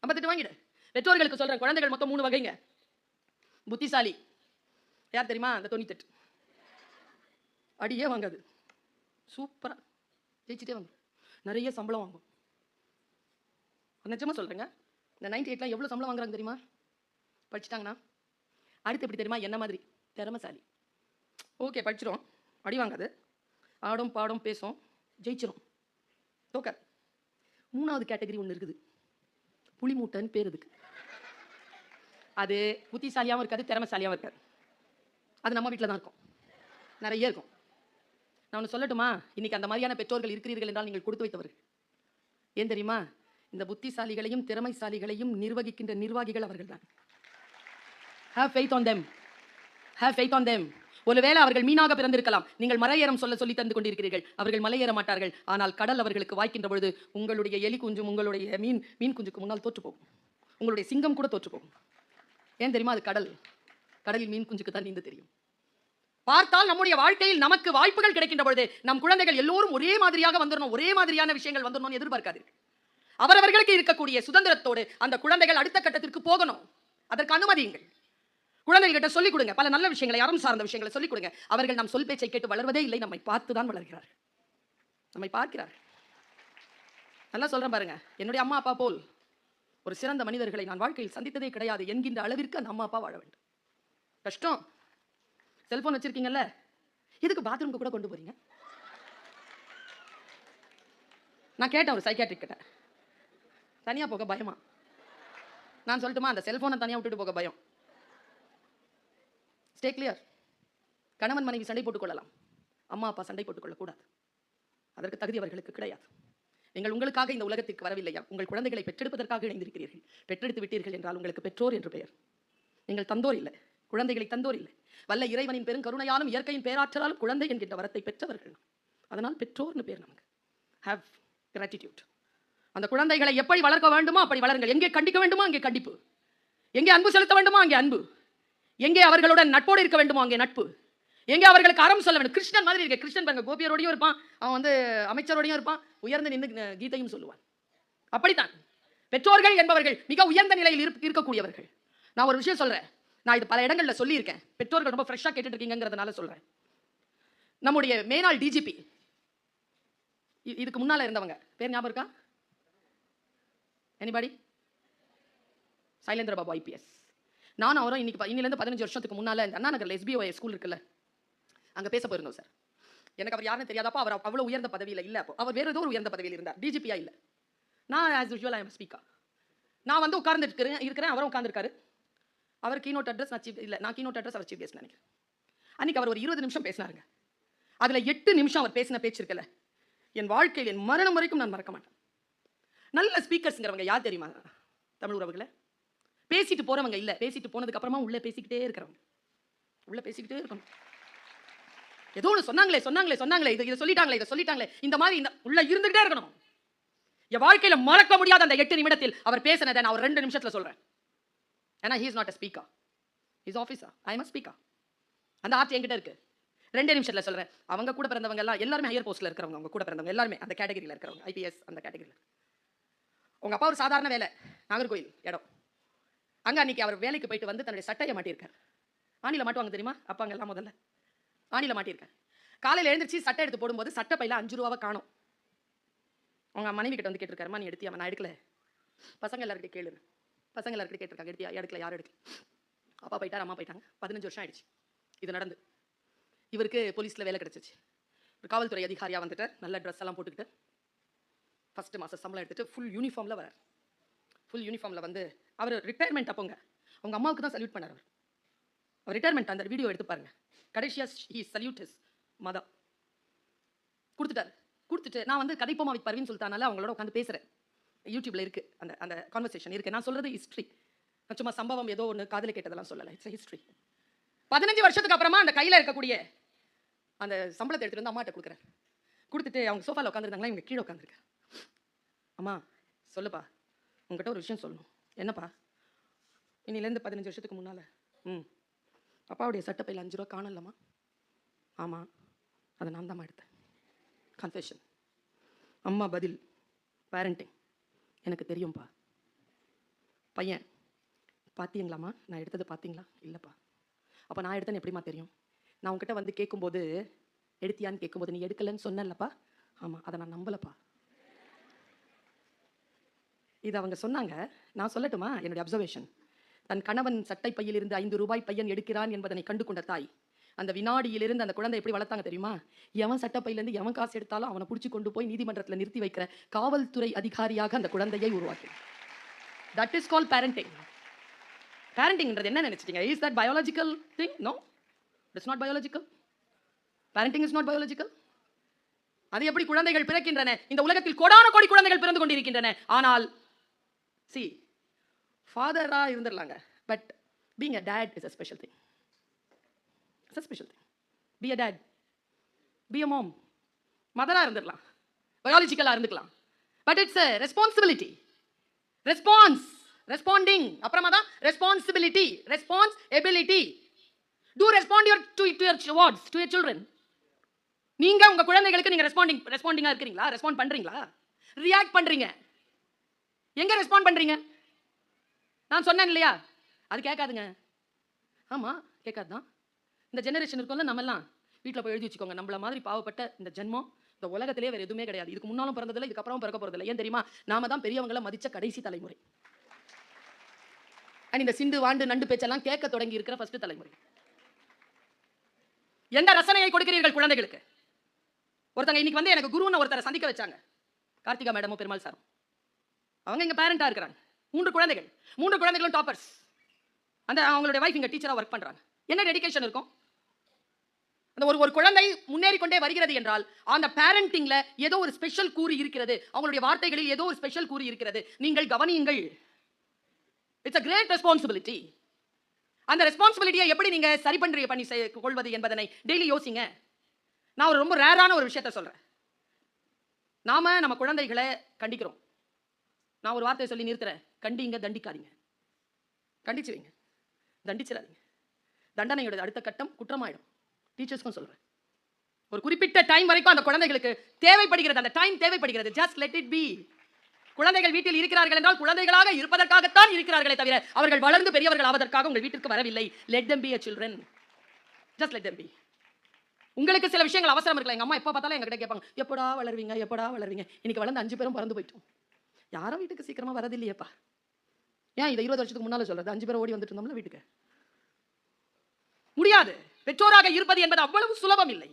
58 வாங்கிடு. பெற்றோர்களுக்கு சொல்றேன், குழந்தைகள் மொத்தம் 3 வகைங்க. புத்திசாலி யார் தெரியுமா? அந்த 98 அடியே வாங்காது, சூப்பரா ஜெயிச்சுட்டே வாங்க, நிறைய சம்பளம் வாங்கும். நிஜமா சொல்றேங்க. இந்த 98லாம் எவ்வளவு சம்பளம் வாங்குறாங்க தெரியுமா? படிச்சுட்டாங்கன்னா. அடுத்து எப்படி தெரியுமா? என்ன மாதிரி திறமைசாலி. ஓகே, படிச்சிடும், அடி வாங்காது, ஆடும் பாடும் பேசும், ஜெயிச்சிடும், தோக்காது. 3வது கேட்டகரி ஒன்று இருக்குது, புலி மூட்டைன்னு பேர் இதுக்கு. அது புத்திசாலியாகவும் இருக்காது, திறமைசாலியாகவும் இருக்காது. அது நம்ம வீட்டில் தான் இருக்கும், நிறைய இருக்கும். நான் ஒன்று சொல்லட்டுமா? இன்னைக்கு அந்த மாதிரியான பெற்றோர்கள் இருக்கிறீர்கள் என்றால் நீங்கள் கொடுத்து வைத்தவர்கள். ஏன் தெரியுமா? இந்த புத்திசாலிகளையும் திறமைசாலிகளையும் நிர்வகிக்கின்ற நிர்வாகிகள் அவர்கள் தான். Have faith on them. Have faith on them. ஒருவேளை அவர்கள் மீனாக பிறந்திருக்கலாம், நீங்கள் மலையேறம் சொல்லி தந்து கொண்டிருக்கிறீர்கள். அவர்கள் மலையேற மாட்டார்கள். ஆனால் கடல் அவர்களுக்கு வாய்க்கின்ற பொழுது உங்களுடைய எலி குஞ்சும் உங்களுடைய மீன் குஞ்சுக்கு முன்னால் தோற்று போகும். உங்களுடைய சிங்கம் கூட தோற்று போகும். ஏன் தெரியுமா? அது கடல். கடலில் மீன் குஞ்சுக்கு தான் நீந்த தெரியும். பார்த்தால் நம்முடைய வாழ்க்கையில் நமக்கு வாய்ப்புகள் கிடைக்கின்ற பொழுது நம் குழந்தைகள் எல்லோரும் ஒரே மாதிரியாக வந்துடணும், ஒரே மாதிரியான விஷயங்கள் வந்துடணும்னு எதிர்பார்க்காதீர்கள். அவரவர்களுக்கு இருக்கக்கூடிய சுதந்திரத்தோடு அந்த குழந்தைகள் அடுத்த கட்டத்திற்கு போகணும். அதற்கு அனுமதியுங்கள். குழந்தைகிட்ட சொல்லிக் கொடுங்க, பல நல்ல விஷயங்களை, அறம் சார்ந்த விஷயங்களை சொல்லிக் கொடுங்க. அவர்கள் நம் சொல் பேச்சை கேட்டு வளர்வதே இல்லை, நம்மை பார்த்து தான் வளர்கிறார்கள். நம்மை பார்க்கிறார்கள். நல்லா சொல்றேன் பாருங்க, என்னுடைய அம்மா அப்பா போல் ஒரு சிறந்த மனிதர்களை நான் வாழ்க்கையில் சந்தித்ததே கிடையாது என்கின்ற அளவிற்கு அந்த அம்மா அப்பா வாழ வேண்டும். கஷ்டம். செல்போன் வச்சிருக்கீங்கல்ல, இதுக்கு பாத்ரூம்க்கு கூட கொண்டு போறீங்க? நான் கேட்டேன் ஒரு சைக்காட்ரிக் கிட்ட, தனியா போக பயமா? நான் சொல்லட்டுமா? அந்த செல்போனை தனியா விட்டுட்டு போக பயம். Stay clear. கணவன் மனைவி சண்டை போட்டுக் கொள்ளலாம், அம்மா அப்பா சண்டை போட்டுக் கொள்ளக்கூடாது. அதற்கு தகுதி அவர்களுக்கு கிடையாது. நீங்கள் உங்களுக்காக இந்த உலகத்திற்கு வரவில்லையா? உங்கள் குழந்தைகளை பெற்றெடுப்பதற்காக இணைந்திருக்கிறீர்கள். பெற்றெடுத்து விட்டீர்கள் என்றால் உங்களுக்கு பெற்றோர் என்று பெயர். நீங்கள் தந்தோர் இல்லை, குழந்தைகளை தந்தோர் இல்லை. வல்ல இறைவனின் பெரும் கருணையாலும் இயற்கையின் பேராற்றலாலும் குழந்தை என்கின்ற வரத்தை பெற்றவர்கள். அதனால் பெற்றோர்னு பேர் நமக்கு. Have gratitude. அந்த குழந்தைகளை எப்படி வளர்க்க வேண்டுமோ அப்படி வளருங்கள். எங்கே கண்டிக்க வேண்டுமோ அங்கே கண்டிப்பு, எங்கே அன்பு செலுத்த வேண்டுமோ அங்கே அன்பு, எங்கே அவர்களுடன் நட்போடு இருக்க வேண்டுமோ அங்கே நட்பு, எங்கே அவர்களுக்கு அறம் சொல்ல வேண்டும். கிருஷ்ணன் மாதிரி இருக்க. கிருஷ்ணன் பாருங்க, கோபியரோடையும் இருப்பான், அவன் அமைச்சரோடையும் இருப்பான், உயர்ந்து நின்று கீதையும் சொல்லுவான். அப்படித்தான் பெற்றோர்கள் என்பவர்கள் மிக உயர்ந்த நிலையில் இருக்கக்கூடியவர்கள். நான் ஒரு விஷயம் சொல்றேன், நான் இது பல இடங்கள்ல சொல்லியிருக்கேன், பெற்றோர்கள் ரொம்ப ஃப்ரெஷ்ஷாக கேட்டுட்டு இருக்கீங்கிறதுனால சொல்றேன். நம்முடைய மேனாள் டிஜிபி, இதுக்கு முன்னால இருந்தவங்க பேர் ஞாபகம் இருக்கா? எனிபாடி? சைலேந்திர பாபு ஐபிஎஸ். நானும் அவரும் இன்னிலேருந்து 15 வருஷத்துக்கு முன்னால அண்ணா நகர்ல SBOI ஸ்கூல் இருக்குல்ல, அங்க பேச போயிருந்தோம் சார். எனக்கு அவர் யாருன்னு தெரியாதப்போ, அவர் அவ்வளவு உயர்ந்த பதவியில் இல்லை. அப்போ அவர் வேற ஏதோ ஒரு உயர்ந்த பதவியில் இருந்தார், டிஜிபியா இல்லை. நான் as usual I am speaker. நான் வந்து உட்கார்ந்து இருக்கிறேன், அவரும் உட்கார்ந்துருக்காரு. அவர் கீனோட் அட்ரஸ், நான் கீனோட் அட்ரஸ், அவர் சீஃப் கெஸ்ட் நினைக்கிறேன். அன்னைக்கு அவர் ஒரு 20 நிமிஷம் பேசினாருங்க. அதுல 8 நிமிஷம் அவர் பேசின பேச்சு இருக்குல்ல, என் வாழ்க்கையில் என் மரணம் வரைக்கும் நான் மறக்க மாட்டேன். நல்ல ஸ்பீக்கர்ஸ்ங்கிறவங்க யார் தெரியுமா? தமிழ் உறவுகளை பேசிட்டு போறவங்க இல்ல, பேசிட்டு போனதுக்கு அப்புறமா உள்ள பேசிக்கிட்டே இருக்கிறவங்க. உள்ள பேசிக்கிட்டே இருக்கணும். ஏதோ ஒன்று சொன்னாங்களே இதை சொல்லிட்டாங்களே இந்த மாதிரி உள்ள இருந்துகிட்டே இருக்கணும். என் வாழ்க்கையில மறக்க முடியாத அந்த 8 நிமிடத்தில் அவர் பேசினதை நான் ஒரு 2 நிமிஷத்துல சொல்றேன். ஏன்னா he is not a speaker, he is officer, I am a speaker. அந்த ஆர்ட் என்கிட்ட இருக்கு. 2 நிமிஷத்துல சொல்றேன். அவங்க கூட பிறந்தவங்க எல்லாம் எல்லாருமே ஹையர் போஸ்ட்ல இருக்கிறவங்க, அவங்க கூட பிறந்தவங்க எல்லாருமே அந்த கேட்டகரியில இருக்கிறவங்க, IPS அந்த கேட்டகரியில. உங்க அப்பா ஒரு சாதாரண வேலை, நாகர்கோயில் இடம். அங்க அன்னைக்கு அவர் வேலைக்கு போயிட்டு வந்து தன்னுடைய சட்டையை மாட்டியிருக்கார். ஆணில மாட்டுவாங்க தெரியுமா அப்பாங்க எல்லாம்? முதல்ல ஆணில மாட்டியிருக்கார். காலையில் எழுந்திரிச்சு சட்டை எடுத்து போடும்போது சட்டை பையில 5 ரூபாவை காணும். அவங்க மனைவி கிட்ட வந்து கேட்டிருக்காருமா, நீ எடுத்தியாமா? நான் எடுக்கல. பசங்க எல்லாருக்கிட்ட கேளுங்க. பசங்க எல்லாருக்கிட்ட கேட்டிருக்காங்க, எடுத்தியா? எடுக்கல. யாரும் எடுக்கல. அப்பா போயிட்டார், அம்மா போயிட்டாங்க. 15 வருஷம் ஆயிடுச்சு இது நடந்து. இவருக்கு போலீஸ்ல வேலை கிடைச்சிச்சு. ஒரு காவல்துறை அதிகாரியா வந்துட்டு நல்ல ட்ரெஸ் எல்லாம் போட்டுக்கிட்டு ஃபர்ஸ்ட் மாசம் சம்பளம் எடுத்துட்டு ஃபுல் யூனிஃபார்ம்ல வரார். ஃபுல் யூனிஃபார்ம்ல வந்து அவர் ரிட்டையர்மெண்ட் அப்போங்க. அவங்க அம்மாவுக்கு தான் சல்யூட் பண்ணார். அவர் ரிட்டையர்மெண்ட் அந்த வீடியோ எடுத்து பாருங்க. கடைசியா ஹி சல்யூட் ஹிஸ் மதர். கொடுத்துட்டு நான் வந்து கதைப்போமா வித் பர்வீன் சுல்தானால அவங்களோட உட்காந்து பேசுறேன். யூடியூப்ல இருக்கு அந்த அந்த கான்வர்சேஷன் இருக்கு. நான் சொல்றது ஹிஸ்டரி, சும்மா சம்பவம் ஏதோ ஒன்று காதல கேட்டதெல்லாம் சொல்லலை. It's history. 15 வருஷத்துக்கு அப்புறமா அந்த கையில இருக்கக்கூடிய அந்த சம்பளத்தை எடுத்துட்டு வந்து அம்மாட்ட கொடுக்குறேன். கொடுத்துட்டு அவங்க சோஃபால உட்காந்துருந்தாங்களா, இவங்க கீழே உட்காந்துருக்கேன். அம்மா சொல்லுப்பா, உங்ககிட்ட ஒரு விஷயம் சொல்லணும். என்னப்பா? இன்னிலேருந்து 15 வருஷத்துக்கு முன்னால அப்பாவுடைய சட்டப்பையில் 5 ரூபா காணலம்மா. ஆமாம், அதை நான் தான் எடுத்தேன். கன்ஃபெஷன். அம்மா பதில், பேரண்டிங். எனக்கு தெரியும்ப்பா. பையன், பார்த்தீங்களாம்மா நான் எடுத்தது பார்த்தீங்களா? இல்லைப்பா. அப்போ நான் எடுத்தேன்னு எப்படிம்மா தெரியும்? நான் உங்ககிட்ட வந்து கேட்கும்போது எடுத்தியான்னு கேட்கும்போது நீ எடுக்கலைன்னு சொன்னேன்லப்பா. ஆமாம், அதை நான் நம்பலப்பா. இது அவங்க சொன்னாங்க. நான் சொல்லட்டுமா என்னுடைய அப்சர்வேஷன்? தன் கணவன் சட்டை பையிலிருந்து 5 ரூபாய் பையன் எடுக்கிறான் என்பதனை கண்டு கொண்ட தாய் அந்த வினாடியிலிருந்து அந்த குழந்தை எப்படி வளர்த்தாங்க தெரியுமா? எவன் சட்டப்பையிலேருந்து எவன் காசு எடுத்தாலும் அவனை பிடிச்சி கொண்டு போய் நீதிமன்றத்தில் நிறுத்தி வைக்கிற காவல்துறை அதிகாரியாக அந்த குழந்தையை உருவாக்கி. That is call parenting. பேரண்டிங்ன்றது என்ன நினைச்சிட்டீங்க? Is that biological thing? No, it's not biological. Parenting is not biological. அது எப்படி குழந்தைகள் பிறக்கின்றன? இந்த உலகத்தில் கோடான கோடி குழந்தைகள் பிறந்து கொண்டிருக்கின்றன. ஆனால் சி ஃபாதரா இருந்துடலாங்க, but being a dad is a special thing. It's a special thing. Be a dad, be a mom. மதரா இருந்துடலாம், பயாலஜிக்கலா இருந்துக்கலாம், but it's a responsibility. Response, responding, அப்புறமா தான் responsibility, response ability. To respond to your wards, to your children. நீங்க உங்க குழந்தைகளுக்கு நீங்க ரெஸ்பாண்டிங்கா இருக்கிறீங்களா? ரெஸ்பாண்ட் பண்றீங்களா? ரியாக்ட் பண்றீங்க? எங்க ரெஸ்பாண்ட் பண்றீங்க? நான் சொன்னேன் இல்லையா, அது கேட்காதுங்க. ஆமா, கேட்காதுதான். இந்த ஜெனரேஷன் இருக்கும்ல, நம்ம எல்லாம் வீட்டில் போய் எழுதி வச்சுக்கோங்க, நம்மள மாதிரி பாவப்பட்ட இந்த ஜென்மம் இந்த உலகத்திலே வேற எதுவுமே கிடையாது. இதுக்கு முன்னாலும் பிறந்ததில்லை, இதுக்கப்புறம் பிறக்க போறதில்லை. ஏன் தெரியுமா? நாம தான் பெரியவங்களை மதிச்ச கடைசி தலைமுறை. இந்த சிண்டு வாண்டு நண்டு பேச்செல்லாம் கேட்க தொடங்கி இருக்கிற ஃபர்ஸ்ட் தலைமுறை. எந்த ரசனையை கொடுக்கிறீர்கள் குழந்தைகளுக்கு? ஒருத்தங்க இன்னைக்கு வந்து எனக்கு குருன்னு ஒருத்தரை சந்திக்க வச்சாங்க, கார்த்திகா மேடமும் பெருமாள் சாரும். அவங்க இங்க பேரண்டா இருக்கிறாங்க. 3 குழந்தைகள், 3 குழந்தைகளும் டாப்பர்ஸ். அந்த அவங்களுடைய வைஃப் இங்க டீச்சரா ஒர்க் பண்றாங்க. என்ன டெடிகேஷன் இருக்கும்? அந்த ஒரு குழந்தை முன்னேறி கொண்டே வருகிறது என்றால் அந்த பேரண்டிங்ல ஏதோ ஒரு ஸ்பெஷல் கூறு இருக்கிறது. அவங்களுடைய வார்த்தைகளில் ஏதோ ஒரு ஸ்பெஷல் கூறு இருக்கிறது. நீங்கள் கவனியுங்கள். It's a great responsibility. அந்த ரெஸ்பான்சிபிலிட்டியை எப்படி நீங்க சரி பண்ணி கொள்வது என்பதனை டெய்லி யோசிங்க. நான் ஒரு ரொம்ப ரேரான ஒரு விஷயத்தை சொல்றேன். நாம நம்ம குழந்தைகளை கண்டிக்கிறோம். நான் ஒரு வார்த்தையை சொல்லி நிறுத்துறேன். கண்டிங்க, தண்டிக்காதீங்க. கண்டிச்சு வைங்க, தண்டிச்சிடாதீங்க. தண்டனையோட அடுத்த கட்டம் குற்றமாயிடும். டீச்சர்ஸ்க்கும் சொல்றேன். ஒரு குறிப்பிட்ட டைம் வரைக்கும் அந்த குழந்தைகளுக்கு தேவைப்படுகிறது, அந்த டைம் தேவைப்படுகிறது. Just let it be. குழந்தைகள் வீட்டில் இருக்கிறார்கள் என்றால் குழந்தைகளாக இருப்பதற்காகத்தான் இருக்கிறார்களே தவிர அவர்கள் வளர்ந்து பெரியவர்கள் ஆவதற்காக உங்கள் வீட்டிற்கு வரவில்லை. Let them be a children. Just let them be. உங்களுக்கு சில விஷயங்கள் அவசரம் இருக்கலாம். எங்க அம்மா எப்போ பார்த்தாலும் எங்ககிட்ட கேட்பாங்க, எப்படா வளருவீங்க, எப்படா வளருவீங்க. இன்னைக்கு வளர்ந்து 5 பேரும் பறந்து போயிட்டோம். யாரும் வீட்டுக்கு சீக்கிரமா வரதில்லையேப்பா. ஏன் இதை 20 வருஷத்துக்கு முன்னால சொல்றது? 5 பேரும் ஓடி வந்துட்டு இருந்தோம்ல வீட்டுக்கு. முடியாது. பெற்றோராக இருப்பது என்பது அவ்வளவு சுலபம் இல்லை.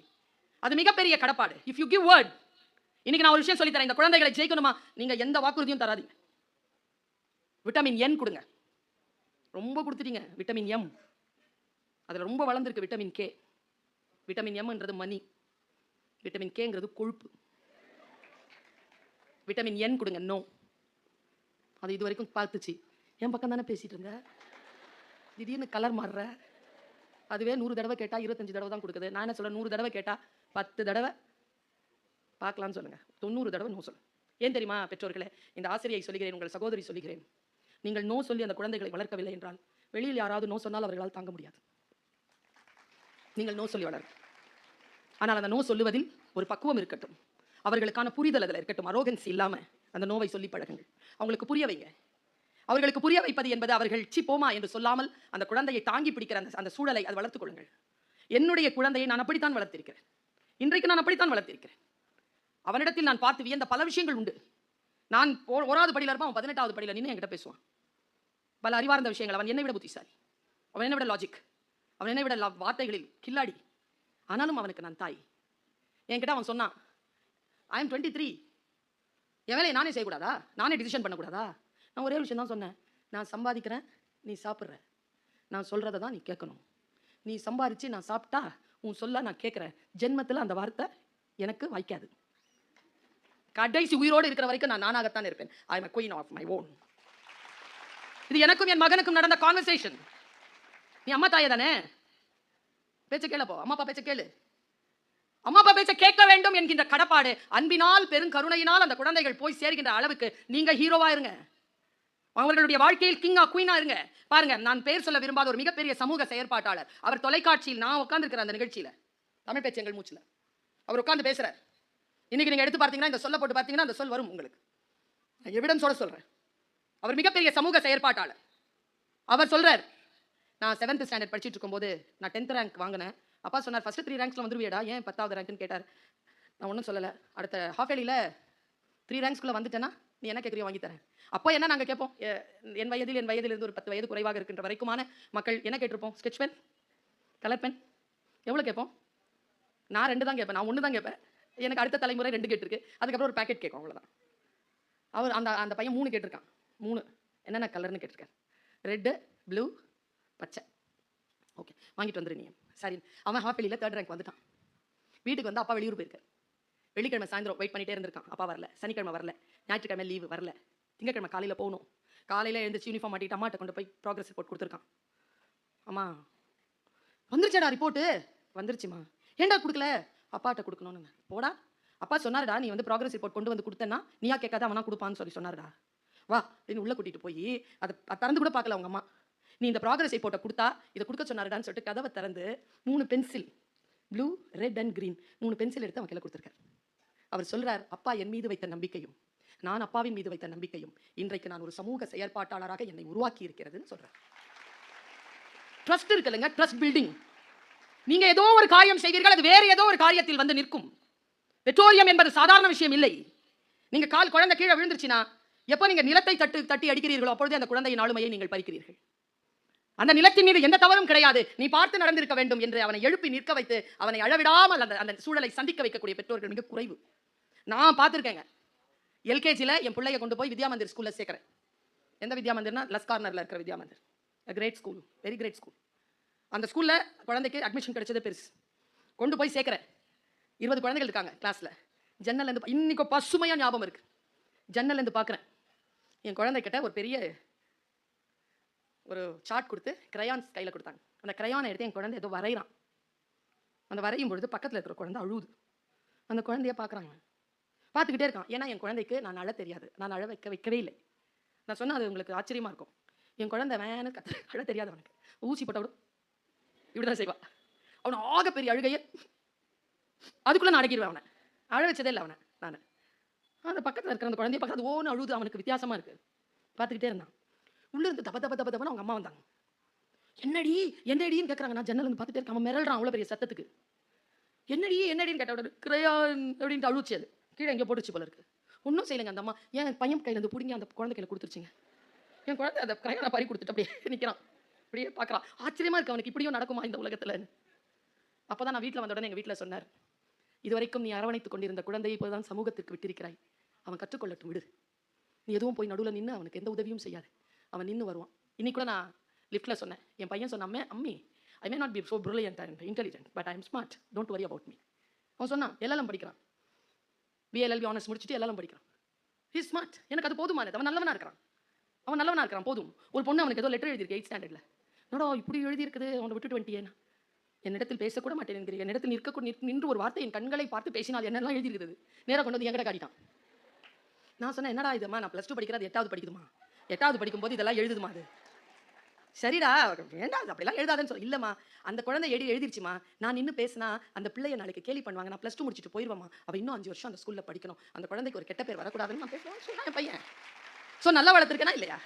அது மிகப்பெரிய கடப்பாடு. If you give word. இன்னைக்கு நான் ஒரு விஷயம் சொல்லி தரேன். இந்த குழந்தைகளை ஜெயிக்கணுமா, நீங்க எந்த வாக்குறுதியும் தராதீங்க. விட்டமின் என் கொடுங்க. ரொம்ப கொடுத்துட்டீங்க. விட்டமின் எம், அதுல ரொம்ப வளர்ந்துருக்கு விட்டமின் கே. விட்டமின் எம்ன்றது மணி, விட்டமின் கேங்கிறது கொழுப்பு. விட்டமின் என் கொடுங்க. நோ, அது இது வரைக்கும் பார்த்துச்சு. என் பக்கம் தானே பேசிட்டு இருந்த, திடீர்னு கலர் மாறுற. அதுவே 100 தடவை கேட்டா 25 தடவை தான் கொடுக்குது. நான் என்ன சொல்றேன், 100 தடவை கேட்டா 10 தடவை பார்க்கலாம்னு சொல்லுங்க, 90 தடவை நோ சொல்லுங்க. ஏன் தெரியுமா பெற்றோர்களே? இந்த ஆசிரியை சொல்லுகிறேன், உங்கள் சகோதரி சொல்லுகிறேன். நீங்கள் நோ சொல்லி அந்த குழந்தைகளை வளர்க்கவில்லை என்றால் வெளியில் யாராவது நோ சொன்னால் அவர்களால் தாங்க முடியாது. நீங்கள் நோ சொல்லி வளருங்க. ஆனால் அந்த நோ சொல்லுவதில் ஒரு பக்குவம் இருக்கட்டும், அவர்களுக்கான புரிதல் அதில் இருக்கட்டும். அரோகன்சி இல்லாம அந்த நோவை சொல்லி பழகுங்கள். அவங்களுக்கு புரிய வைங்க. அவர்களுக்கு புரிய வைப்பது என்பது அவர்கள் சி போமா என்று சொல்லாமல் அந்த குழந்தையை தாங்கி பிடிக்கிற அந்த சூழலை அது வளர்த்துக் கொள்ளுங்கள். என்னுடைய குழந்தையை நான் அப்படித்தான் வளர்த்திருக்கிறேன். இன்றைக்கு நான் அப்படித்தான் வளர்த்திருக்கிறேன். அவனிடத்தில் நான் பார்த்து வியந்த பல விஷயங்கள் உண்டு. நான் 1வது படியில் இருப்பான், 18வது படியில் நின்று என்கிட்ட பேசுவான். பல அறிவார்ந்த விஷயங்கள். அவன் என்னை விட புத்திசாலி, அவன் என்னை விட லாஜிக், அவன் என்னை விட வார்த்தைகளில் கில்லாடி. ஆனாலும் அவனுக்கு நான் தாய். என்கிட்ட அவன் சொன்னான், ஐ எம் 23, என் வேலையை நானே செய்யக்கூடாதா? நானே டிசிஷன் பண்ணக்கூடாதா? நான் ஒரே விஷயம் தான் சொன்னேன், நான் சம்பாதிக்கிறேன், நீ சாப்பிட்ற, நான் சொல்கிறத தான் நீ கேட்கணும். நீ சம்பாதிச்சு நான் சாப்பிட்டா உன் சொல்ல நான் கேட்குறேன். ஜென்மத்தில் அந்த வார்த்தை எனக்கு வாய்க்காது. கடைசி உயிரோடு இருக்கிற வரைக்கும் நான் நானாகத்தான் இருப்பேன். I am a queen of my own. இது எனக்கும் என் மகனுக்கும் நடந்த கான்வர்சேஷன். நீ அம்மா தாயே தானே, பேச்ச கேளப்போ, அம்மா அப்பா பேச்ச கேளு. அம்மா அப்பா பேச்ச கேட்க வேண்டும் என்கின்ற கடப்பாடு, அன்பினால் பெருங்கருணையினால் அந்த குழந்தைகள் போய் சேர்கின்ற அளவுக்கு நீங்க ஹீரோவா இருங்க. அவர்களுடைய வாழ்க்கையில் கிங்கா குயினா இருங்க. பாருங்க, நான் பேர் சொல்ல விரும்பாத ஒரு மிகப்பெரிய சமூக செயற்பாட்டாளர். அவர் தொலைக்காட்சியில், நான் உட்கார்ந்துருக்கிற அந்த நிகழ்ச்சியில, தமிழ் பேச்சு எங்கள் மூச்சுல அவர் உட்கார்ந்து பேசுறார். இன்னைக்கு நீங்க எடுத்து பார்த்தீங்கன்னா, இந்த சொல்ல போட்டு பார்த்தீங்கன்னா அந்த சொல் வரும் உங்களுக்கு. எவிடன்ஸோட சொல்றேன். அவர் மிகப்பெரிய சமூக செயற்பாட்டாளர். அவர் சொல்றார், நான் 7th ஸ்டாண்டர்ட் படிச்சுட்டு இருக்கும்போது நான் 10th ரேங்க் வாங்கினேன். அப்பா சொன்னார், ஃபர்ஸ்ட் 3 ரேங்க்ஸ்ல வந்துருவியடா, ஏன் 10வது ரேங்க்னு கேட்டார். நான் ஒன்றும் சொல்லலை. அடுத்த ஹாஃப் இயர்லியில் 3 ரேங்க்ஸ்குள்ளே வந்துட்டேன்னா நீ என்ன கேட்குறியோ வாங்கி தரேன். அப்போ என்ன நாங்கள் கேட்போம், என் வயதிலிருந்து ஒரு 10 வயது குறைவாக இருக்கின்ற வரைக்குமான மக்கள் என்ன கேட்டிருப்போம், ஸ்கெட்ச் பென், கலர் பென், எவ்வளோ கேட்போம்? நான் 2 தான் கேட்பேன், நான் 1 தான் கேட்பேன். எனக்கு அடுத்த தலைமுறை 2 கேட்டிருக்கு, அதுக்கப்புறம் ஒரு பேக்கெட் கேட்கும், அவ்வளோதான். அவர் அந்த பையன் 3 கேட்டிருக்கான். 3 என்னென்ன கலர்னு கேட்டிருக்காரு. ரெட்டு, ப்ளூ, பச்சை. ஓகே, வாங்கிட்டு வந்துரு நீ. சரி, அவன் ஹாஃப் இயர்லியில் 3rd ரேங்க் வந்துட்டான். வீட்டுக்கு வந்து அப்பா வெளியூர் போயிருக்காரு. வெள்ளிக்கிழமை சாயந்தரம் வெயிட் பண்ணிட்டே இருந்திருக்கான், அப்பா வரல. சனிக்கிழமை வரல, ஞாயிற்றுக்கிழமை லீவு வரல. திங்கக்கிழமை காலையில் போகணும். காலையில் எழுந்திரிச்சு யூனிஃபார்ம் மாட்டிட்டு அம்மாட்ட கொண்டு போய் ப்ராக்ரஸ் ரிப்போர்ட் கொடுத்துருக்கான். அம்மா வந்துருச்சேடா ரிப்போர்ட்டு. வந்துருச்சுமா. ஏண்டா கொடுக்கல? அப்பாட்ட கொடுக்கணும்னு. போடா, அப்பா சொன்னார்டா, நீ வந்து ப்ராக்ரஸ் ரிப்போர்ட் கொண்டு வந்து கொடுத்தேன்னா நீயா கேட்காத அவனா கொடுப்பான்னு சொன்னார்டா. வா அப்படின்னு உள்ள கூட்டிட்டு போய் அதை திறந்து கூட பார்க்கல அவங்க அம்மா. நீ இந்த ப்ராக்ரஸ் ரிப்போர்ட்டை கொடுத்தா இதை கொடுக்க சொன்னாருடான்னு சொல்லிட்டு கதவை திறந்து 3 pencil, blue, red and green 3 pencil எடுத்து அவன் கையில் கொடுத்துருக்காரு. அவர் சொல்றார், அப்பா என் மீது வைத்த நம்பிக்கையும் நான் அப்பாவின் மீது வைத்த நம்பிக்கையும் இன்றைக்கு நான் ஒரு சமூக செயற்பாட்டாளராக என்னை உருவாக்கி இருக்கிறதுன்னு சொல்றார். ட்ரஸ்ட் இருக்குல்லங்க, ட்ரஸ்ட் பில்டிங். நீங்க ஏதோ ஒரு காரியம் செய்வீர்கள், அது வேற ஏதோ ஒரு காரியத்தில் வந்து நிற்கும். பெட்ரோலியம் என்பது சாதாரண விஷயம் இல்லை. நீங்க குழந்தை கீழே விழுந்துருச்சுன்னா எப்போ நீங்க நிலத்தை தட்டி அடிக்கிறீர்களோ அப்பொழுது அந்த குழந்தையின் ஆளுமையை நீங்கள் பறிக்கிறீர்கள். அந்த நிலத்தின் மீது எந்த தவறும் கிடையாது, நீ பார்த்து நடந்திருக்க வேண்டும் என்று அவனை எழுப்பி நிற்க வைத்து அவனை அழவிடாமல் அந்த சூழலை சந்திக்க வைக்கக்கூடிய பெற்றோர்கள் மிக குறைவு. நான் பார்த்துருக்கேங்க. எல்கேஜியில் என் பிள்ளைய கொண்டு போய் வித்யா மந்திர் ஸ்கூலில் சேர்க்குறேன். எந்த வித்யா மந்திர்னா லஸ் கார்னரில் இருக்கிற Vidya Mandir. Great school, very great school. அந்த ஸ்கூலில் குழந்தைக்கு அட்மிஷன் கிடைச்சது பெருசு. கொண்டு போய் சேர்க்குறேன். 20 குழந்தைகள் இருக்காங்க கிளாஸில். ஜன்னலேருந்து இன்னைக்கு பசுமையாக ஞாபகம் இருக்குது. ஜன்னலேருந்து பார்க்குறேன், என் குழந்தைகிட்ட ஒரு பெரிய ஒரு சார்ட் கொடுத்து கிரையான்ஸ் கையில் கொடுத்தாங்க. அந்த கிரையானை எடுத்து என் குழந்தை ஏதோ வரைகிறான். அந்த வரையும் பொழுது பக்கத்தில் இருக்கிற குழந்தை அழுவுது. அந்த குழந்தைய பார்க்குறாங்க, பார்த்துக்கிட்டே இருக்கான். ஏன்னா என் குழந்தைக்கு நான் அழ தெரியாது, நான் அழ வைக்கவே இல்லை. நான் சொன்னால் அது உங்களுக்கு ஆச்சரியமாக இருக்கும். என் குழந்தை வேணு அழ தெரியாது அவனுக்கு. ஊசி போட்டவிடும் இப்படி தான் செய்வான். அவனை ஆக பெரிய அழுகையை அதுக்குள்ளே நான் அடக்கிடுவேன். அவனை அழ வச்சதே இல்லை அவனை நான். அந்த பக்கத்தில் இருக்கிற அந்த குழந்தைய பக்கத்தில் ஓன்னு அழுது அவனுக்கு வித்தியாசமாக இருக்குது. பார்த்துக்கிட்டே இருந்தான். உள்ளே இருந்து தப்ப தப்பன்னு அவங்க அம்மா வந்தாங்க. என்னடின்னு கேட்குறாங்க. நான் ஜன்னல் வந்து பார்த்துட்டே இருக்கேன். அவன் மிரள்றான் அவ்வளோ பெரிய சத்தத்துக்கு. என்னடின்னு கேட்ட கிரையான் அப்படின்ட்டு அழுச்சு. அது கீழே எங்கே போட்டுச்சு போல இருக்குது. ஒன்றும் செய்யலைங்க அந்த அம்மா. என் பையன் கையில் இருந்து பிடிங்க அந்த குழந்தை கையில் கொடுத்துருச்சுங்க. என் குழந்தை அந்த கிரையானை பறி கொடுத்துட்டு அப்படியே நிற்கிறான், அப்படியே பார்க்குறான். ஆச்சரியமாக இருக்குது அவனுக்கு, இப்படியும் நடக்குமா இந்த உலகத்தில். அப்போ தான் நான் வீட்டில் வந்த உடனே எங்கள் வீட்டில் சொன்னார், இதுவரைக்கும் நீ அரவணைத்துக் கொண்டிருந்த குழந்தையை இப்போதான் சமூகத்திற்கு விட்டிருக்கிறாய், அவன் கற்றுக்கொள்ளட்டும் விடு. நீ எதுவும் போய் நடுவில் நின்று அவனுக்கு எந்த உதவியும் செய்யாது, அவன் நின்று வருவான். இன்னைக்கு கூட நான் லிஃப்ட்டில் சொன்னேன், என் பையன் சொன்னான், அம்மி I may not be so brilliant and intelligent but I am smart, don't worry about me. அவன் சொன்னான், எல்எல்எம் படிக்கிறான், பிஎல்எல்பி ஆனர்ஸ் முடிச்சுட்டு எல்எல்எம் படிக்கிறான். He's smart. எனக்கு அது போதுமானது. அவன் நல்லவனாக இருக்கிறான், போதும். ஒரு பொண்ணு அவனுக்கு ஏதோ லெட்டர் எழுதியிருக்கு 8th ஸ்டாண்டர்டில். என்னடா இப்படி எழுதியிருக்குது, அவனை விட்டுட்டு வந்துட்டியேனா. என்னிடத்தில் பேசக்கூட மாட்டேன் என்கிறீ, என்னிடத்தில் நின்று ஒரு வார்த்தை என் கண்களை பார்த்து பேசினால் என்னெல்லாம் எழுதியிருக்குது நேராக கொண்டு வந்து என்கிட்ட காட்டிட்டான். நான் சொன்னேன், என்னடா இதுமா, நான் +2 படிக்கிறது 8வது படிக்குதுமா, 8வது படிக்கும்போது இதெல்லாம் எழுதுமா. அது சரிடா, வேண்டாம் அப்படிலாம் எழுதாதுன்னு சொல்ல. இல்லைம்மா, அந்த குழந்தை எழுதிருச்சுமா, நான் நின்று பேசினா அந்த பிள்ளையை நாளைக்கு கேலி பண்ணுவாங்க, நான் +2 முடிச்சுட்டு போயிடுவாமா, அவள் இன்னும் 5 வருஷம் அந்த ஸ்கூலில் படிக்கணும், அந்த குழந்தைக்கு ஒரு கெட்ட பேர் வரக்கூடாதுன்னு நான் பேசுவேன் சொன்னா என் பையன். ஸோ நல்லா வளர்த்துருக்கேனா இல்லையா?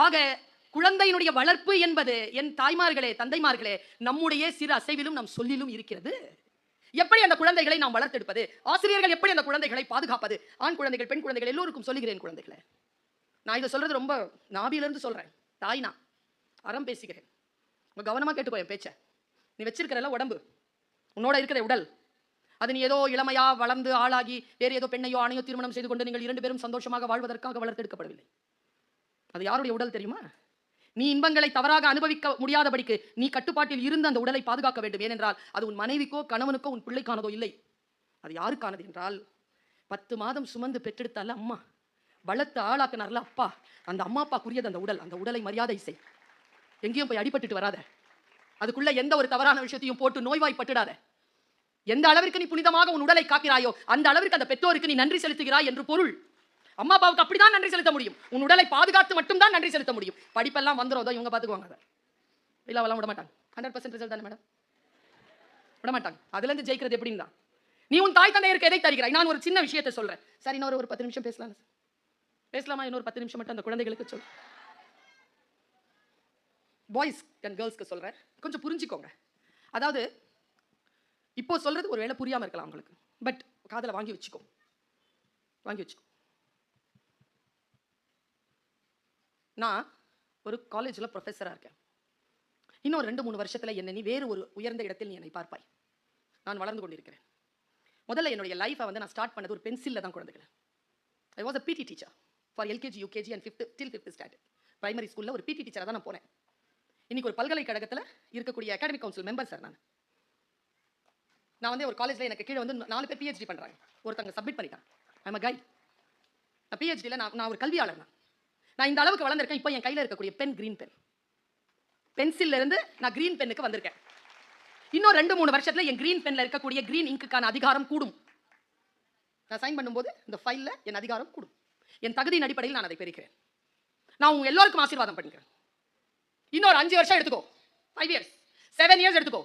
ஆக குழந்தையினுடைய வளர்ப்பு என்பது என் தாய்மார்களே, தந்தைமார்களே, நம்முடைய சிறு அசைவிலும் நம் சொல்லிலும் இருக்கிறது. எப்படி அந்த குழந்தைகளை நாம் வளர்த்தெடுப்பது, ஆசிரியர்கள் எப்படி அந்த குழந்தைகளை பாதுகாப்பது, ஆண் குழந்தைகள் பெண் குழந்தைகள் எல்லோருக்கும் சொல்லுகிறேன். குழந்தைகளை நான் இதை சொல்றது ரொம்ப நாபிலிருந்து சொல்றேன், தாய்னா அறம் பேசுகிறேன். கவனமா கேட்டுக்கோ என் பேச்ச. நீ வச்சிருக்கிறல்ல உடம்பு, உன்னோட இருக்கிற உடல், அது நீ ஏதோ இளமையா வளர்ந்து ஆளாகி வேறு ஏதோ பெண்ணையோ ஆணையோ திருமணம் செய்து கொண்டு நீங்கள் 2 பேரும் சந்தோஷமாக வாழ்வதற்காக வளர்த்தெடுக்கப்படவில்லை. அது யாருடைய உடல் தெரியுமா? நீ இன்பங்களை தவறாக அனுபவிக்க முடியாதபடிக்கு நீ கட்டுப்பாட்டில் இருந்து அந்த உடலை பாதுகாக்க வேண்டும். ஏனென்றால் அது உன் மனைவிக்கோ கணவனுக்கோ உன் பிள்ளைக்கானதோ இல்லை, அது யாருக்கானது என்றால் 10 மாதம் சுமந்து பெற்றெடுத்தால அம்மா, வளர்த்து ஆளாக்குனார்ல அப்பா, அந்த அம்மா அப்பாக்குரியது அந்த உடல். அந்த உடலை மரியாதை செய். எங்கேயும் போய் அடிபட்டுட்டு வராத, அதுக்குள்ள எந்த ஒரு தவறான விஷயத்தையும் போட்டு நோய்வாய்ப்பட்டுடாத. எந்த அளவிற்கு நீ புனிதமாக உன் உடலை காக்கிறாயோ அந்த அளவிற்கு அந்த பெற்றோருக்கு நீ நன்றி செலுத்துகிறாய் என்று பொருள். அம்மா அப்பாவுக்கு அப்படிதான் நன்றி செலுத்த முடியும். உன் உடலை பாதுகாத்து மட்டும் தான் நன்றி செலுத்த முடியும். படிப்பெல்லாம் வந்துடும், இவங்க பார்த்துக்குவாங்க. அதை இல்லை, அவெல்லாம் விட மாட்டாங்க. 100% ரிசல்ட் தானே மேடம், விட மாட்டாங்க. அதுல இருந்து ஜெயிக்கிறது எப்படின்னு தான். நீ உன் தாய் தந்தையருக்கு எதை தருகிறாய்? நான் ஒரு சின்ன விஷயத்தை சொல்றேன். சரி, இன்னொரு 10 நிமிஷம் பேசலாம். பேசலாமா இன்னொரு 10 நிமிஷம் மட்டும் அந்த குழந்தைகளுக்கு சொல். பாய்ஸ் அண்ட் கேர்ள்ஸ்க்கு சொல்றேன், கொஞ்சம் புரிஞ்சுக்கோங்க. அதாவது இப்போ சொல்றது ஒருவேளை புரியாம இருக்கலாம் உங்களுக்கு, பட் காதல வாங்கி வச்சுக்கோ, வாங்கி வச்சுக்கோ. நான் ஒரு காலேஜில் ப்ரொஃபஸராக இருக்கேன். இன்னும் 2-3 வருஷத்தில் என்னை நீ வேறு ஒரு உயர்ந்த இடத்தில் நீ என்னை பார்ப்பாய். நான் வளர்ந்து கொண்டிருக்கிறேன். முதல்ல என்னுடைய லைஃப்பை வந்து நான் ஸ்டார்ட் பண்ணது ஒரு பென்சிலில் தான் குழந்தைகள். ஐ வாஸ் அ பிடி teacher for LKG UKG and 5th standard primary ஸ்கூலில் ஒரு பிடி டீச்சராக தான் நான் போனேன். இன்னைக்கு ஒரு பல்கலைக்கழகத்தில் இருக்கக்கூடிய அகாடமிக் கவுன்சில் மெம்பர் சார். நான் வந்து ஒரு காலேஜில் எனக்கு கீழே வந்து 4 பேர் பிஹெச்டி பண்ணுறாங்க. ஒருத்தங்க சப்மிட் பண்ணிட்டாங்க. ஐம் அ கை. நான் பிஹெச்டியில் நான் ஒரு கல்வியாளர் தான். நான் இந்த அளவுக்கு வளர்ந்துருக்கேன். இப்போ என் கையில் இருக்கக்கூடிய பென் கிரீன் பென். பென்சில்ல இருந்து நான் கிரீன் பென்னுக்கு வந்திருக்கேன். இன்னும் 2-3 வருஷத்துல என் கிரீன் பென்ல இருக்கக்கூடிய கிரீன் இங்குக்கான அதிகாரம் கூடும். நான் சைன் பண்ணும்போது இந்த ஃபைல்ல என் அதிகாரம் கூடும். என் தகுதியின் அடிப்படையில் நான் அதை பெறுகிறேன். நான் உங்க எல்லாருக்கும் ஆசீர்வாதம் பண்ணிக்கிறேன். இன்னொரு 5 வருஷம் எடுத்துக்கோ, 5 இயர்ஸ் 7 இயர்ஸ் எடுத்துக்கோ.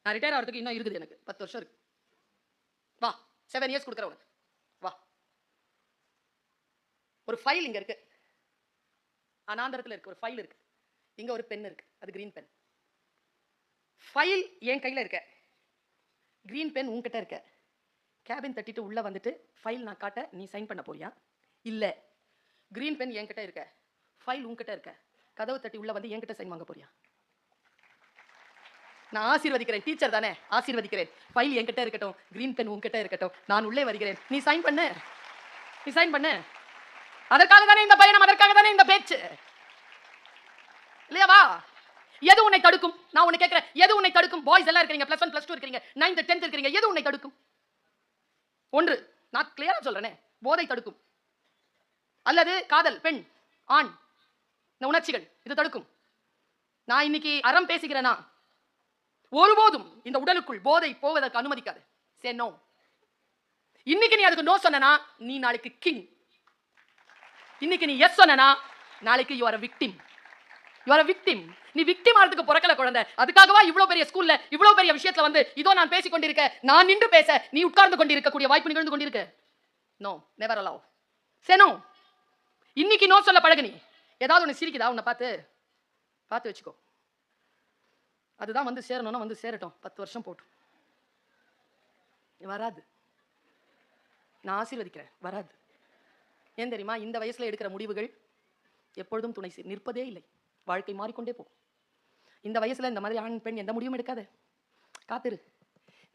நான் ரிட்டையர் ஆகிறதுக்கு இன்னும் இருக்குது, எனக்கு 10 வருஷம் இருக்கு. வா, 7 இயர்ஸ் கொடுக்குறேன் உனக்கு. வா. ஒரு ஃபைல் இங்க இருக்கு, அனாந்தரத்தில் இருக்கு. ஒரு ஃபைல் இருக்கு, இங்க ஒரு பென் இருக்கு, அது கிரீன் பென். ஃபைல் என் கையில் இருக்க, கிரீன் பென் உன்கிட்ட இருக்க. கேபின் தட்டிட்டு உள்ள வந்துட்டு ஃபைல் நான் காட்ட நீ சைன் பண்ண போறியா? இல்ல, கிரீன் பென் என்கிட்ட இருக்க, ஃபைல் உன்கிட்ட இருக்க, கதவு தட்டி உள்ள வந்து என்கிட்ட சைன் வாங்க போறியா? நான் ஆசீர்வதிக்கிறேன், டீச்சர் தானே, ஆசீர்வதிக்கிறேன். ஃபைல் என்கிட்ட இருக்கட்டும், கிரீன் பென் உன்கிட்ட இருக்கட்டும், நான் உள்ளே வருகிறேன், நீ சைன் பண்ணு, நீ சைன் பண்ணு. அதற்காக தானே இந்த பயணம், அதற்காக தானே இந்த பேச்சு, இல்லையாவா? எது உன்னை தடுக்கும்? நான் உன்னை கேட்கிறேன், எது உன்னை தடுக்கும்? பாய்ஸ் எல்லாம் இருக்கீங்க, +1 +2 இருக்கீங்க, 9th 10th இருக்கீங்க, எது உன்னை தடுக்கும்? ஒன்று, நான் கிளியரா சொல்றேனே, போதை தடுக்கும், அல்லது காதல், பெண், ஆண், இந்த உணர்ச்சிகள், இது தடுக்கும். நான் இன்னைக்கு அறம் பேசுகிறேனா, ஒருபோதும் இந்த உடலுக்குள் போதை போவதற்கு அனுமதிக்காது. Say no. இன்னைக்கு நீ அதுக்கு நோ சொன்னா, நீ நாளைக்கு கிங். இன்னைக்கு நீ எஸ் சொன்னா, நாளைக்கு you are a victim. You are a victim. நீ விக்டிம் ஆகிறதுக்கு பிறக்கல குழந்தை. அதுக்காகவா இவ்வளவு பெரிய ஸ்கூல்ல இவ்வளவு பெரிய விஷயத்துல வந்து இதோ நான் பேசிக் கொண்டிருக்க, நான் நின்று பேச நீ உட்கார்ந்து கொண்டிருக்கக்கூடிய வாய்ப்பு நிகழ்ந்து கொண்டிருக்க. No, never allow. Say no. இன்னைக்கு நோ சொல்ல பழகு. நீ ஏதாவது ஒன்று சிரிக்குதா உன்னை பார்த்து? பார்த்து வச்சுக்கோ. அதுதான் வந்து சேரணும்னா வந்து சேரட்டும், 10 வருஷம் போட்டும். வராது. நான் ஆசீர்வதிக்கிறேன், வராது. ஏன் தெரியுமா? இந்த வயசுல எடுக்கிற முடிவுகள் எப்பொழுதும் துணை நிற்பதே இல்லை. வாழ்க்கை மாறிக்கொண்டே போகும். இந்த வயசுல இந்த மாதிரி ஆண் பெண் எந்த முடிவும் எடுக்காத, காத்திரு.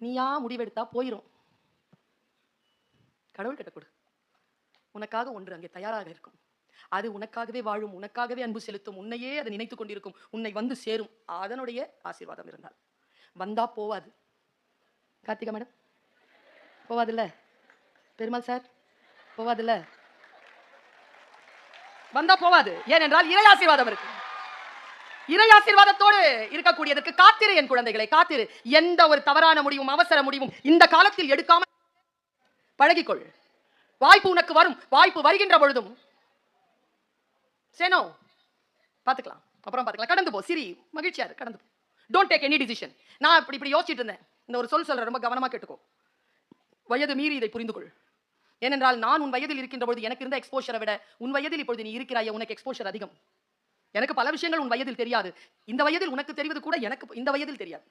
நீயா முடிவெடுத்தா போயிரும். கடவுள் கிட்ட கொடு. உனக்காக ஒன்று அங்கே தயாராக இருக்கும். அது உனக்காகவே வாழும், உனக்காகவே அன்பு செலுத்தும், உன்னையே அதை நினைத்துக் கொண்டிருக்கும், உன்னை வந்து சேரும். அதனுடைய ஆசீர்வாதம் இருந்தால் வந்தா போவாது. கார்த்திகா மேடம் போவாதுல்ல? பெருமாள் சார் போவாதுல்ல? வந்தா போவாது. ஏனென்றால் இறை ஆசீர்வாதம் இருக்கு. இறை ஆசீர்வாதத்தோடு இருக்கக்கூடியதற்கு காத்திரு என் குழந்தைகளை, காத்திரு. எந்த ஒரு தவறான முடிவும் அவசர முடிவும் இந்த காலத்தில் எடுக்காம பழகிக்கொள். வாய்ப்பு உனக்கு வரும். வாய்ப்பு வருகின்ற பொழுதும் சேனோ பாத்துக்கலாம், அப்புறம் பாத்துக்கலாம். கடந்து போ, சிரி, மகிழ்ச்சியா இரு, கடந்து போ. Don't take any decision. நான் இப்படி யோசிச்சுட்டு இருந்தேன். இந்த ஒரு சொல்றேன், ரொம்ப கவனமா கேட்டுக்கோ. வயது மீறி இதை புரிந்து கொள். ஏனென்றால் நான் உன் வயதில் இருக்கின்ற பொழுது எனக்கு இருந்த எக்ஸ்போஷரை விட உன் வயதில் இப்பொழுது நீ இருக்கிறாய், உனக்கு எக்ஸ்போஷர் அதிகம். எனக்கு பல விஷயங்கள் உன் வயதில் தெரியாது. இந்த வயதில் உனக்கு தெரிவது கூட எனக்கு இந்த வயதில் தெரியாது.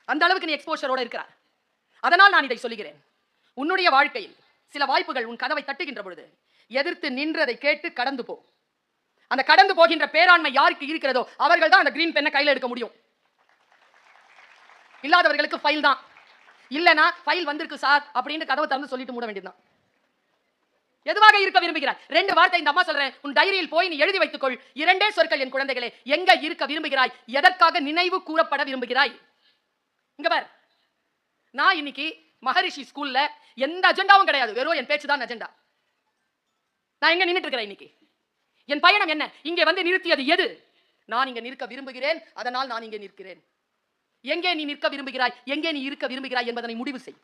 அந்த அளவுக்கு நீ எக்ஸ்போஷரோட இருக்கிறாய். அதனால் நான் இதை சொல்லுகிறேன். உன்னுடைய வாழ்க்கையில் சில வாய்ப்புகள் உன் கதவை தட்டுகின்ற பொழுது எதிர்த்து நின்றதை கேட்டு கடந்து போ. அந்த கடந்து போகின்ற பேராண்மை யாருக்கு இருக்கிறதோ அவர்கள் தான் அந்த கிரீன் பென்னை கையில் எடுக்க முடியும். இல்லாதவர்களுக்கு ஃபைல் தான். இல்லனா ஃபைல் வந்திருக்கு சார் அப்படின்னு கதவை திறந்து சொல்லிட்டு மூட வேண்டியதுதான். எதுவாக இருக்க விரும்புகிறாய்? 2 வார்த்தை இந்த அம்மா சொல்றேன். உன் டைரியில் போய் நீ எழுதி வைத்துக்கொள். 2 சொற்கள் என் குழந்தைகளே. எங்க இருக்க விரும்புகிறாய்? எதற்காக நினைவு கூறப்பட விரும்புகிறாய்? இங்க பார், நான் இன்னைக்கு மகரிஷி ஸ்கூல்ல எந்த அஜெண்டாவும் கிடையாது, வெறும் என் பேச்சு தான் அஜெண்டா. நான் எங்க நின்னுட்டு இருக்கிறேன் இன்னைக்கு? என் பயணம் என்ன? இங்கே வந்து நிறுத்தியது எது? நான் இங்க நிற்க விரும்புகிறேன், அதனால் நான் இங்கே நிற்கிறேன். எங்கே நீ நிற்க விரும்புகிறாய், எங்கே நீ இருக்க விரும்புகிறாய் என்பதனை முடிவு செய்.